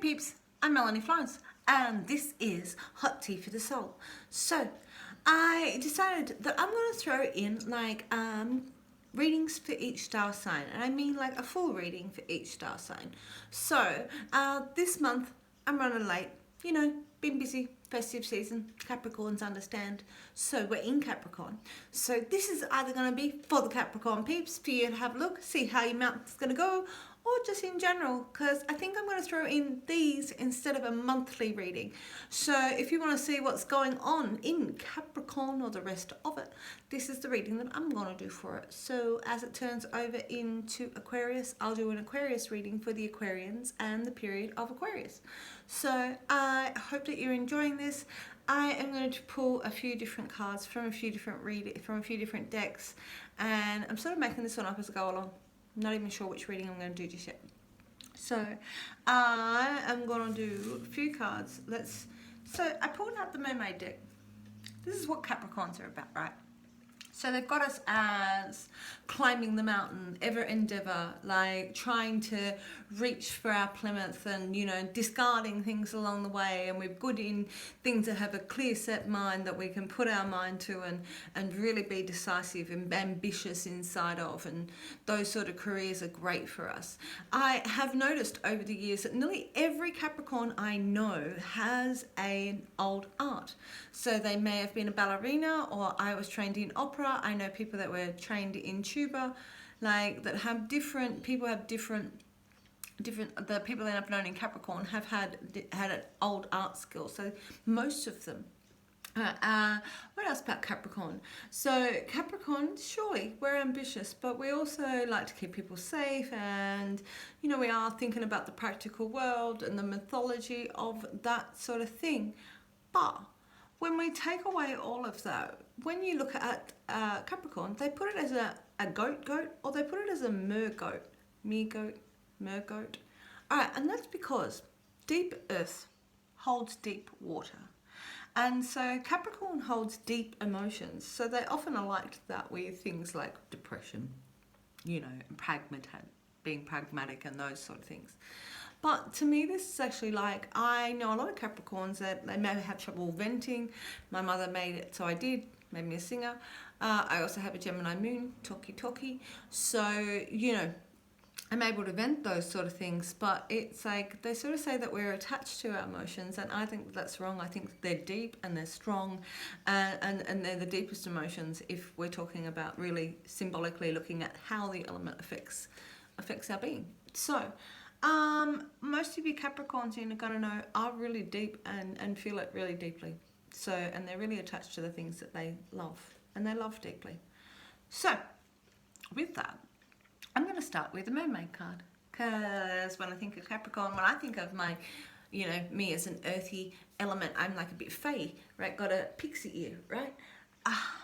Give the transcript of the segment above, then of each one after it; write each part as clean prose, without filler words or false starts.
peeps, I'm Melanie Florence and this is Hot Tea for the Soul. So I decided that I'm going to throw in readings for each star sign, and I mean like a full reading for each star sign. So this month I'm running late, been busy, festive season, Capricorns understand. So we're in Capricorn. So this is either going to be for the Capricorn peeps, for you to have a look, see how your month's going to go, or just in general, because I think I'm going to throw in these instead of a monthly reading. So if you want to see what's going on in Capricorn or the rest of it, this is the reading that I'm going to do for it. So as it turns over into Aquarius, I'll do an Aquarius reading for the Aquarians and the period of Aquarius. So I hope that you're enjoying this. I am going to pull a few different cards from a few different decks, and I'm sort of making this one up as I go along. Not even sure which reading I'm going to do just yet. So I am going to do a few cards. So I pulled out the Mermaid deck. This is what Capricorns are about, right? So they've got us as climbing the mountain, ever endeavor, like trying to reach for our plinth and, discarding things along the way. And we're good in things that have a clear set mind that we can put our mind to and really be decisive and ambitious inside of. And those sort of careers are great for us. I have noticed over the years that nearly every Capricorn I know has an old art. So they may have been a ballerina, or I was trained in opera. I know people that were trained in tuba, that have different, the people that I've known in Capricorn have had an old art skill. So most of them. What else about Capricorn? So Capricorn, surely we're ambitious, but we also like to keep people safe, and we are thinking about the practical world and the mythology of that sort of thing. But when we take away all of that, when you look at Capricorn, they put it as a goat, or they put it as a mer-goat. Alright, and that's because deep earth holds deep water. And so Capricorn holds deep emotions. So they often are like that with things like depression, being pragmatic and those sort of things. But to me, this is actually I know a lot of Capricorns that they may have trouble venting. My mother made it, so I did, made me a singer. I also have a Gemini moon, talkie. So, I'm able to vent those sort of things, but it's like they sort of say that we're attached to our emotions, and I think that's wrong. I think they're deep and they're strong, and they're the deepest emotions if we're talking about really symbolically looking at how the element affects our being. So, most of you Capricorns you're going to know are really deep and feel it really deeply. So, and they're really attached to the things that they love, and they love deeply. So, with that, I'm going to start with the Mermaid card, because when I think of Capricorn, when I think of my, me as an earthy element, I'm like a bit fey, right? Got a pixie ear, right?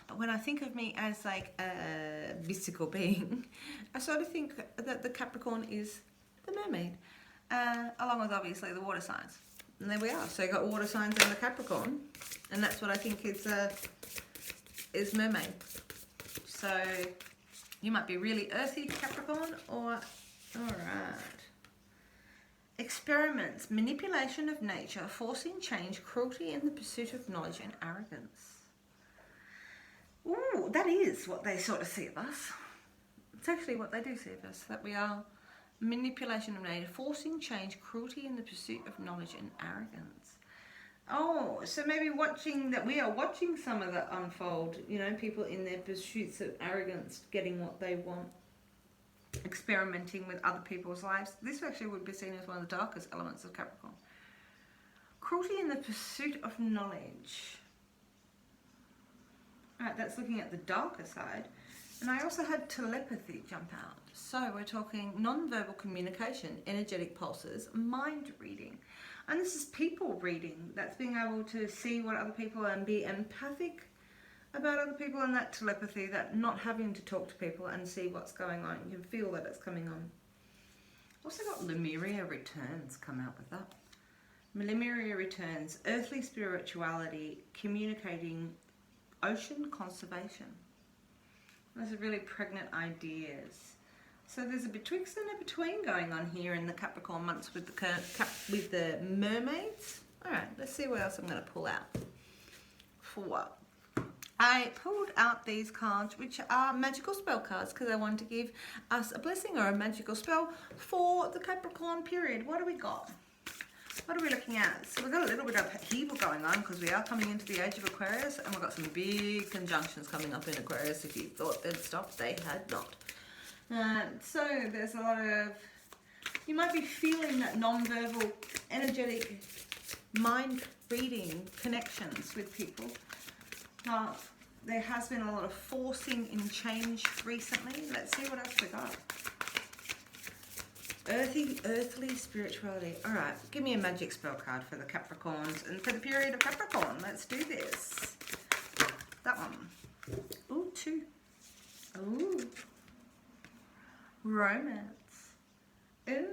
But when I think of me as like a mystical being, I sort of think that the Capricorn is the Mermaid, along with obviously the water signs. And there we are. So you got water signs and the Capricorn, and that's what I think is Mermaid. So you might be really earthy Capricorn, or alright. Experiments, manipulation of nature, forcing change, cruelty in the pursuit of knowledge, and arrogance. Ooh, that is what they sort of see of us. It's actually what they do see of us, that we are manipulation of nature, forcing change, cruelty in the pursuit of knowledge, and arrogance. Oh, so maybe we are watching some of that unfold, people in their pursuits of arrogance, getting what they want, experimenting with other people's lives. This actually would be seen as one of the darkest elements of Capricorn. Cruelty in the pursuit of knowledge. Alright, that's looking at the darker side. And I also had telepathy jump out. So we're talking non-verbal communication, energetic pulses, mind reading. And this is people reading. That's being able to see what other people are and be empathic about other people, and that telepathy, that not having to talk to people and see what's going on. You can feel that it's coming on. Also got Lemuria returns come out with that. Lemuria returns, earthly spirituality, communicating, ocean conservation. Those are really pregnant ideas. So there's a betwixt and a between going on here in the Capricorn months with the mermaids. All right, let's see what else I'm going to pull out. For what? I pulled out these cards, which are magical spell cards, because I wanted to give us a blessing or a magical spell for the Capricorn period. What do we got? What are we looking at? So we've got a little bit of upheaval going on because we are coming into the age of Aquarius, and we've got some big conjunctions coming up in Aquarius. If you thought they'd stopped, they had not. So there's a lot of, you might be feeling that non-verbal, energetic, mind reading connections with people. There has been a lot of forcing in change recently. Let's see what else we got. Earthly spirituality. All right, give me a magic spell card for the Capricorns and for the period of Capricorn. Let's do this. That one. Ooh, 2. Ooh. Romance. Ooh.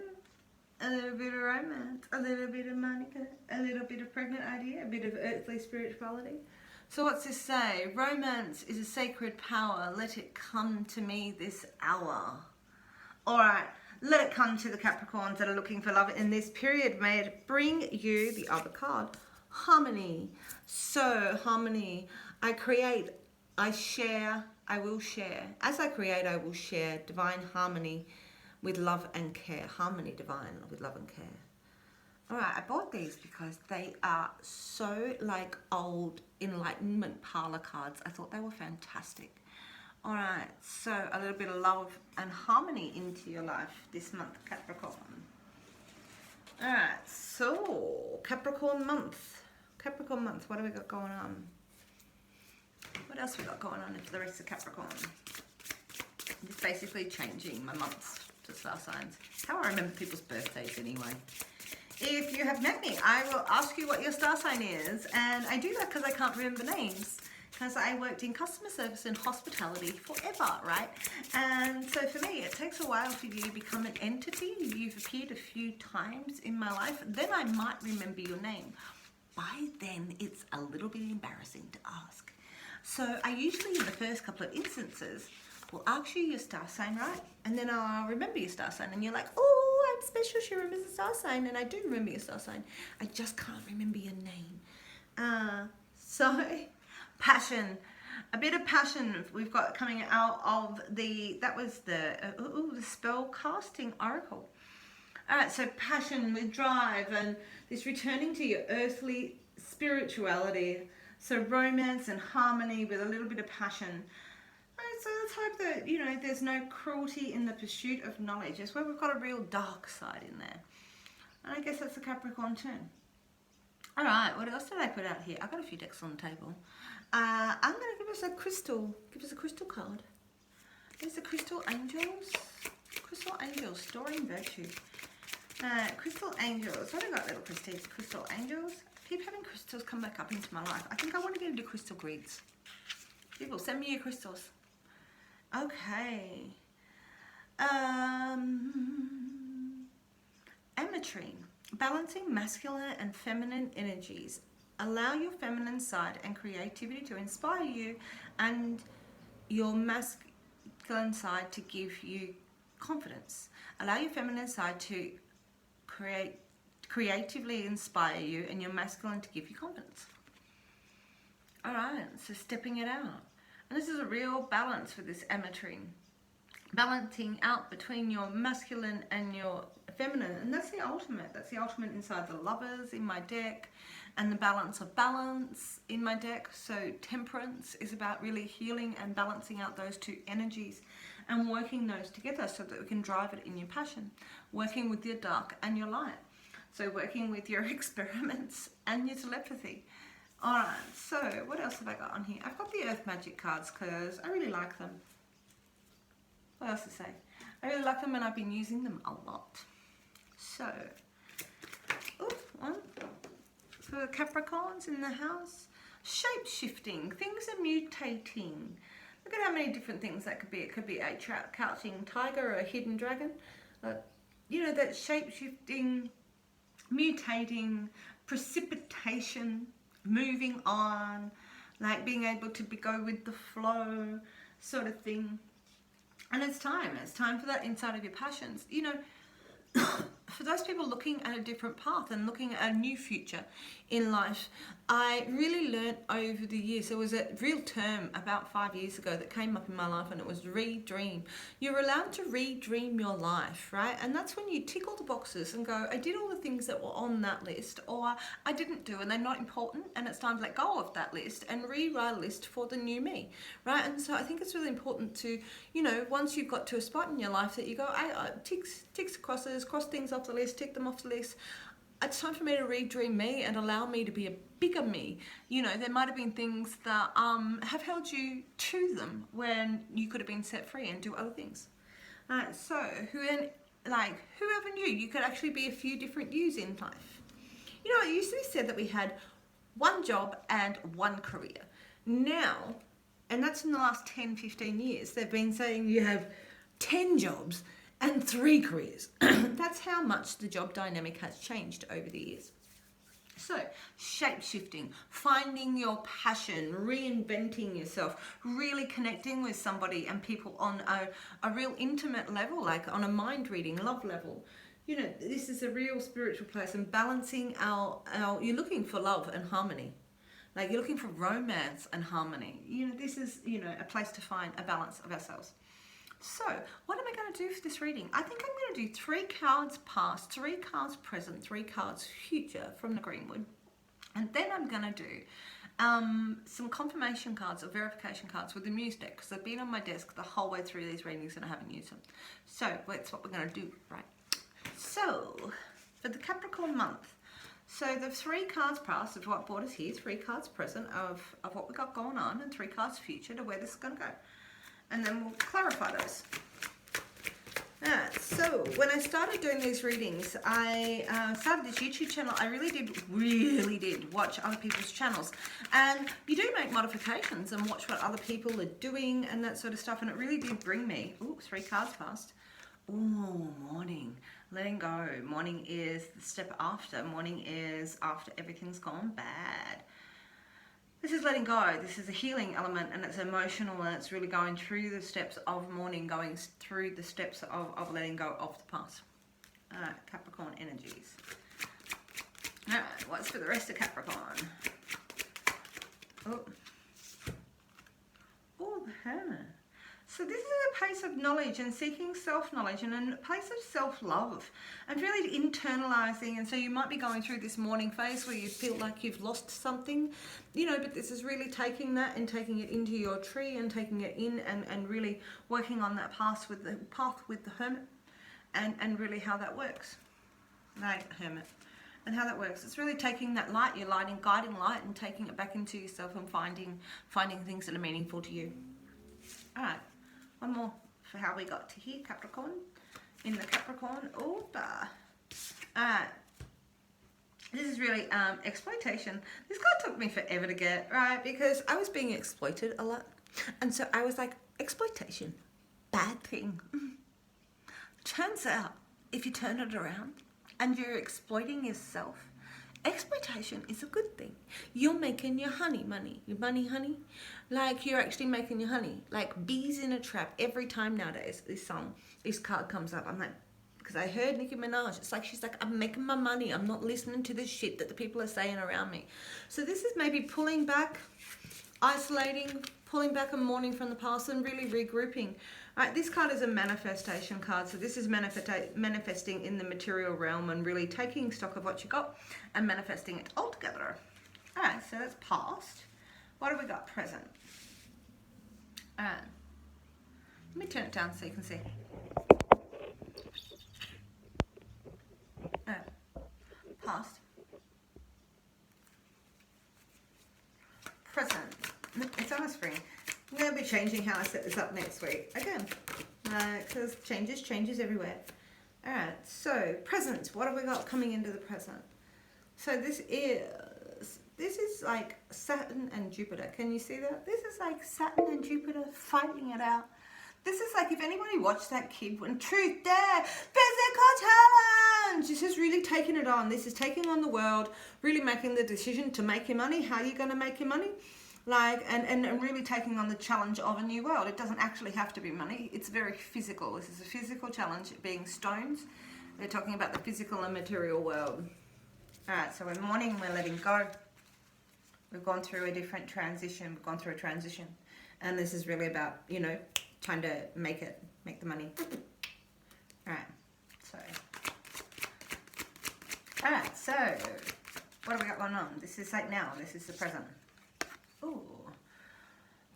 A little bit of romance. A little bit of Monica. A little bit of pregnant idea. A bit of earthly spirituality. So what's this say? Romance is a sacred power. Let it come to me this hour. All right. Let it come to the Capricorns that are looking for love in this period. May it bring you the other card, harmony. So harmony. I create, I share, I will share. As I create, I will share divine harmony with love and care. Harmony divine with love and care. All right, I bought these because they are so like old enlightenment parlor cards. I thought they were fantastic. All right, so a little bit of love and harmony into your life this month, Capricorn. All right, so Capricorn month. Capricorn month, what do we got going on? What else we got going on for the rest of Capricorn? I'm just basically changing my months to star signs. How I remember people's birthdays anyway. If you have met me, I will ask you what your star sign is, and I do that because I can't remember names. Because I worked in customer service and hospitality forever, right? And so for me, it takes a while for you to become an entity. You've appeared a few times in my life. Then I might remember your name. By then, it's a little bit embarrassing to ask. So I usually, in the first couple of instances, will ask you your star sign, right? And then I'll remember your star sign. And you're like, oh, I'm special. She remembers the star sign. And I do remember your star sign. I just can't remember your name. Passion, a bit of passion we've got coming out of the spell casting oracle. All right, so passion with drive and this returning to your earthly spirituality. So romance and harmony with a little bit of passion. All right, so let's hope that, you know, there's no cruelty in the pursuit of knowledge. It's where we've got a real dark side in there. And I guess that's the Capricorn turn. All right, what else did I put out here? I've got a few decks on the table. I'm going to give us a crystal card. There's the crystal angels. Crystal angels, storing virtue. Crystal angels. What have I got, little crystal angels? I keep having crystals come back up into my life. I think I want to get into crystal grids. People, send me your crystals. Okay. Ametrine. Balancing masculine and feminine energies. Allow your feminine side and creativity to inspire you and your masculine side to give you confidence. Allow your feminine side to creatively inspire you and your masculine to give you confidence. All right, so stepping it out. And this is a real balance for this ametrine. Balancing out between your masculine and your feminine, and that's the ultimate. That's the ultimate inside the lovers in my deck, and the balance of balance in my deck. So temperance is about really healing and balancing out those two energies and working those together so that we can drive it in your passion, working with your dark and your light. So working with your experiments and your telepathy. All right, so what else have I got on here? I've got the Earth Magic cards because I really like them. What else to say? I really like them and I've been using them a lot. So, one for the Capricorns in the house. Shape-shifting. Things are mutating. Look at how many different things that could be. It could be a crouching tiger or a hidden dragon. You know, that shape-shifting, mutating, precipitation, moving on, like being able to go with the flow sort of thing. And it's time for that inside of your passions. You know, for those people looking at a different path and looking at a new future in life, I really learned over the years. There was a real term about 5 years ago that came up in my life, and it was redream. You're allowed to redream your life, right? And that's when you tick all the boxes and go, I did all the things that were on that list, or I didn't do, and they're not important, and it's time to let go of that list and rewrite a list for the new me, right? And so I think it's really important to, you know, once you've got to a spot in your life that you go, ticks, crosses, cross things off the list, tick them off the list. It's time for me to redream me and allow me to be a bigger me. You know, there might have been things that have held you to them when you could have been set free and do other things. So whoever knew you could actually be a few different yous in life? You know, it used to be said that we had one job and one career. Now, and that's in the last 10, 15 years, they've been saying you have 10 jobs and 3 careers. That's how much the job dynamic has changed over the years. So, shape-shifting, finding your passion, reinventing yourself, really connecting with somebody and people on a real intimate level, like on a mind reading, love level. You know, this is a real spiritual place, and balancing you're looking for love and harmony. Like, you're looking for romance and harmony. You know, this is, you know, a place to find a balance of ourselves. So, what am I going to do for this reading? I think I'm going to do 3 cards past, 3 cards present, 3 cards future from the Greenwood. And then I'm going to do some confirmation cards or verification cards with the Muse deck, because they've been on my desk the whole way through these readings and I haven't used them. So, that's what we're going to do, right? So, for the Capricorn month, so the 3 cards past of what brought us here, 3 cards present of what we got going on, and 3 cards future to where this is going to go. And then we'll clarify those. Alright, so when I started doing these readings, I started this YouTube channel. I really did watch other people's channels. And you do make modifications and watch what other people are doing and that sort of stuff. And it really did bring me, 3 cards past. Ooh, morning. Letting go. Morning is the step after. Morning is after everything's gone bad. This is letting go. This is a healing element, and it's emotional, and it's really going through the steps of mourning, going through the steps of letting go of the past. Alright, Capricorn energies. Alright, what's for the rest of Capricorn? Oh, the Hermit. So this is a place of knowledge and seeking self-knowledge, and a place of self-love and really internalizing. And so you might be going through this mourning phase where you feel like you've lost something, you know, but this is really taking that and taking it into your tree and taking it in and really working on that path with the Hermit and really how that works. Like Hermit. And how that works. It's really taking that light, your lighting, guiding light, and taking it back into yourself and finding things that are meaningful to you. Alright. One more for how we got to here, Capricorn. In the Capricorn Altar. Alright. This is really exploitation. This card took me forever to get, right? Because I was being exploited a lot. And so I was like, exploitation. Bad thing. Turns out, if you turn it around and you're exploiting yourself, exploitation is a good thing. You're making your money. Your money, honey. Like, you're actually making your honey. Like bees in a trap. Every time nowadays this card comes up, I'm like, because I heard Nicki Minaj. It's like, she's like, I'm making my money. I'm not listening to the shit that the people are saying around me. So this is maybe pulling back, isolating, pulling back and mourning from the past and really regrouping. Right, this card is a manifestation card, so this is manifesting in the material realm and really taking stock of what you got and manifesting it all together. Alright, so that's past. What have we got present? Alright, let me turn it down so you can see. Alright, past. Present. It's on a spring. I'm going to be changing how I set this up next week. Again, because changes everywhere. Alright, so present. What have we got coming into the present? So this is like Saturn and Jupiter. Can you see that? This is like Saturn and Jupiter fighting it out. This is like, if anybody watched that kid when Truth Dare, Physical Challenge! This is really taking it on. This is taking on the world, really making the decision to make your money. How are you going to make your money? like, and really taking on the challenge of a new world. It doesn't actually have to be money. It's very physical. This is a physical challenge, being stones. They're talking about the physical and material world. All right, so in the morning, we're letting go. We've gone through a different transition. We've gone through a transition. And this is really about, you know, trying to make the money. All right, so what have we got going on? This is like now. This is the present. Ooh.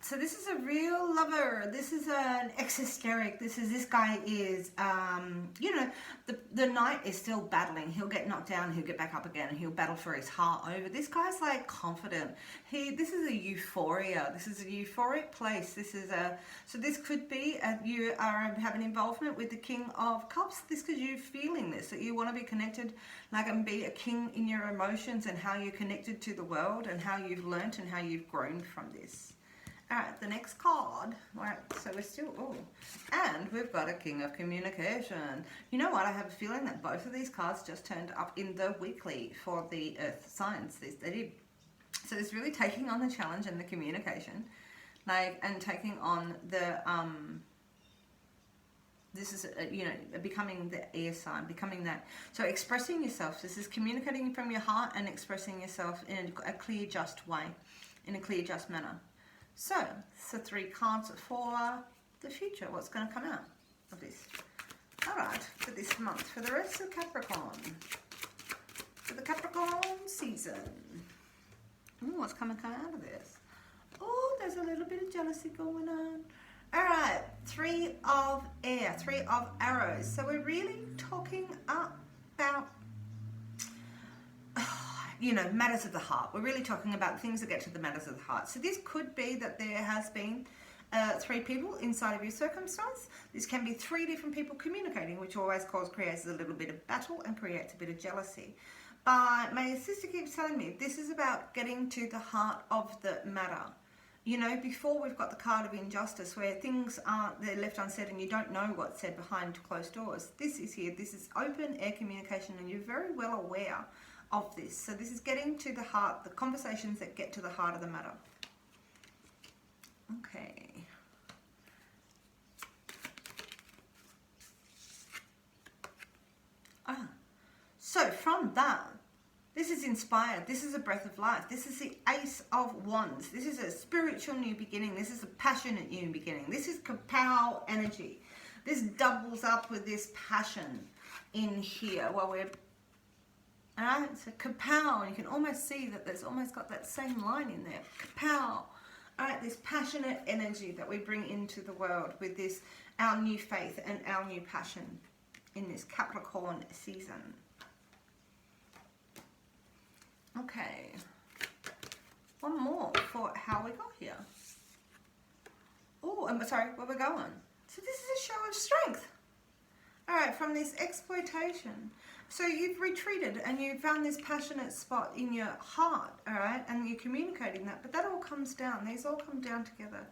So this is a real lover. This is an ex-hysteric. This guy is, you know, the knight is still battling. He'll get knocked down. He'll get back up again. And he'll battle for his heart over. This guy's like confident. This is a euphoria. This is a euphoric place. So this could be, you are having involvement with the King of Cups. This could you feeling this, that you want to be connected, like, and be a king in your emotions and how you're connected to the world and how you've learnt and how you've grown from this. All right, the next card. All right, so we're still, and we've got a King of Communication. You know what? I have a feeling that both of these cards just turned up in the weekly for the Earth signs. They did. So it's really taking on the challenge and the communication, like, and taking on the, this is, you know, becoming the air sign, becoming that. So expressing yourself. This is communicating from your heart and expressing yourself in a clear, just way, in a clear, just manner. So 3 cards for the future. What's going to come out of this? All right, for this month, for the rest of Capricorn, for the Capricorn season. Ooh, what's coming out of this? Oh, there's a little bit of jealousy going on. All right, 3 of air, 3 of arrows. So we're really talking about, you know, matters of the heart. We're really talking about things that get to the matters of the heart. So this could be that there has been 3 people inside of your circumstance. This can be 3 different people communicating, which always creates a little bit of battle and creates a bit of jealousy. But my sister keeps telling me this is about getting to the heart of the matter. You know, before we've got the card of injustice where things they're left unsaid and you don't know what's said behind closed doors. This is here. This is open air communication and you're very well aware of this. So this is getting to the heart, the conversations that get to the heart of the matter. Okay. So from that, this is inspired. This is a breath of life. This is the Ace of Wands. This is a spiritual new beginning. This is a passionate new beginning. This is kapow energy. This doubles up with this passion in here while we're, alright, so kapow, and you can almost see that there's almost got that same line in there. Kapow. Alright, this passionate energy that we bring into the world with this, our new faith and our new passion in this Capricorn season. Okay, one more for how we got here. Oh, I'm sorry, where we're going. So this is a show of strength. All right, from this exploitation. So you've retreated and you found this passionate spot in your heart, all right, and you're communicating that, but that all comes down. These all come down together.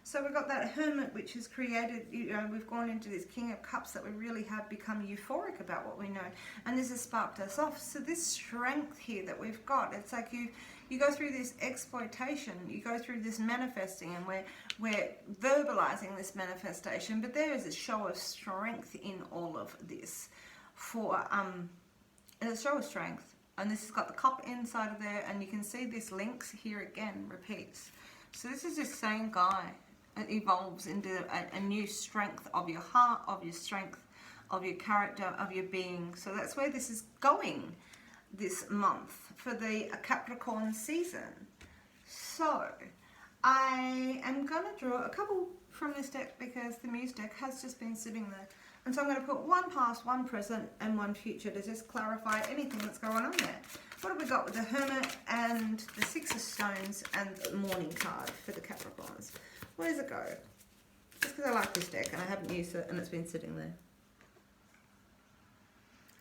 So we've got that Hermit, which has created, you know, we've gone into this King of Cups that we really have become euphoric about what we know. And this has sparked us off. So this strength here that we've got, it's like you go through this exploitation, you go through this manifesting, and we're verbalizing this manifestation, but there is a show of strength in all of this for, a show of strength. And this has got the cup inside of there, and you can see this links here again, repeats. So this is this same guy. It evolves into a new strength of your heart, of your strength, of your character, of your being. So that's where this is going this month for the Capricorn season. So I am going to draw a couple from this deck because the Muse deck has just been sitting there. And so I'm going to put 1 past, 1 present, and 1 future to just clarify anything that's going on there. What have we got with the Hermit and the 6 of Stones and the Morning card for the Capricorns? Where does it go? Just because I like this deck and I haven't used it and it's been sitting there.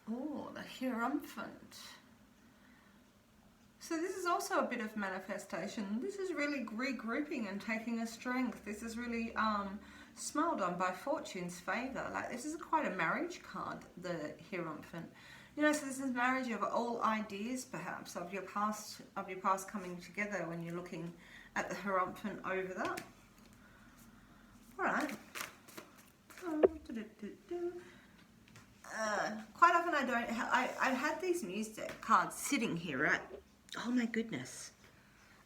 Oh, the Hierophant. So this is also a bit of manifestation. This is really regrouping and taking a strength. This is really smiled on by fortune's favour. Like, this is quite a marriage card, the Hierophant. You know, so this is marriage of all ideas, perhaps, of your past coming together when you're looking at the Hierophant over that. All right. Quite often I don't. I had these music cards sitting here, right? Oh my goodness.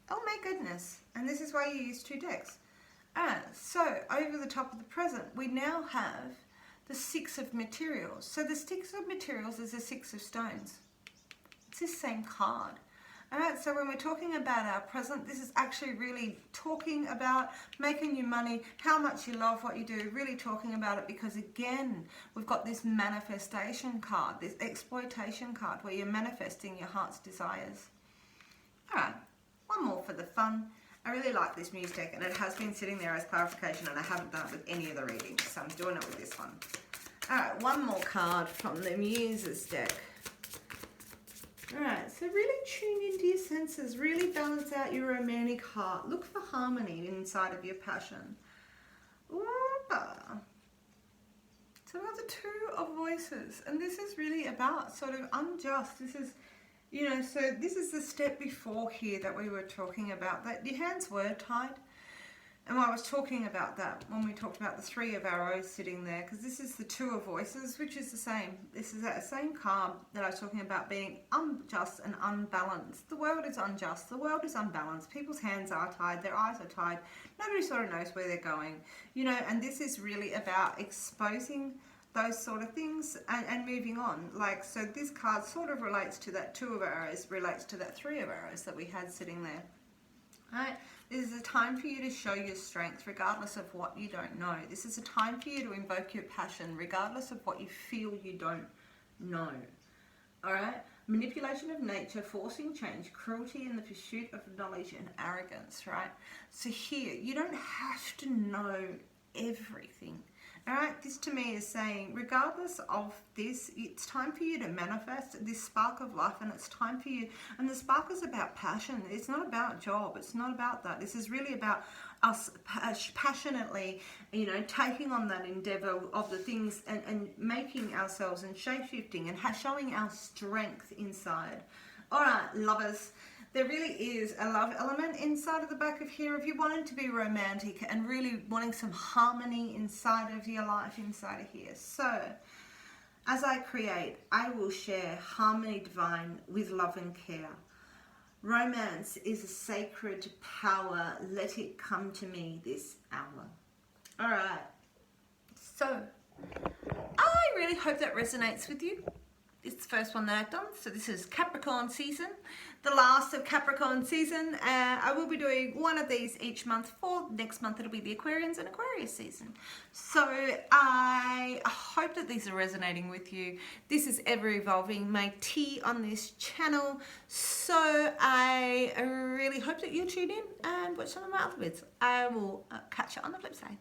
Oh my goodness. And this is why you use 2 decks. So over the top of the present, we now have the 6 of materials. So the 6 of materials is the 6 of stones. It's the same card. Alright, so when we're talking about our present, this is actually really talking about making you money, how much you love what you do, really talking about it, because again, we've got this manifestation card, this exploitation card, where you're manifesting your heart's desires. Alright, one more for the fun. I really like this muse deck, and it has been sitting there as clarification, and I haven't done it with any of the readings, so I'm doing it with this one. Alright, one more card from the Muses deck. Alright, so really tune into your senses, really balance out your romantic heart. Look for harmony inside of your passion. So we've got the 2 of voices, and this is really about sort of unjust. This is, you know, so this is the step before here that we were talking about, that your hands were tied. And I was talking about that when we talked about the 3 of arrows sitting there, because this is the 2 of voices, which is the same. This is that same card that I was talking about being unjust and unbalanced. The world is unjust. The world is unbalanced. People's hands are tied. Their eyes are tied. Nobody sort of knows where they're going. You know, and this is really about exposing those sort of things and moving on. Like, so this card sort of relates to that 2 of arrows, relates to that 3 of arrows that we had sitting there. Alright, this is a time for you to show your strength regardless of what you don't know. This is a time for you to invoke your passion regardless of what you feel you don't know. Alright, manipulation of nature, forcing change, cruelty in the pursuit of knowledge, and arrogance, right? So here, you don't have to know everything. Alright, this to me is saying, regardless of this, it's time for you to manifest this spark of life, and it's time for you, and the spark is about passion. It's not about job. It's not about that. This is really about us passionately, you know, taking on that endeavor of the things and making ourselves and shape-shifting and showing our strength inside. Alright, lovers. There really is a love element inside of the back of here. If you wanted to be romantic and really wanting some harmony inside of your life, inside of here. So, as I create, I will share harmony divine with love and care. Romance is a sacred power. Let it come to me this hour. All right. So, I really hope that resonates with you. It's the first one that I've done. So this is Capricorn season, the last of Capricorn season. I will be doing one of these each month. For next month, it'll be the Aquarians and Aquarius season. So I hope that these are resonating with you. This is ever evolving, my tea on this channel. So I really hope that you'll tune in and watch some of my other vids. I will catch you on the flip side.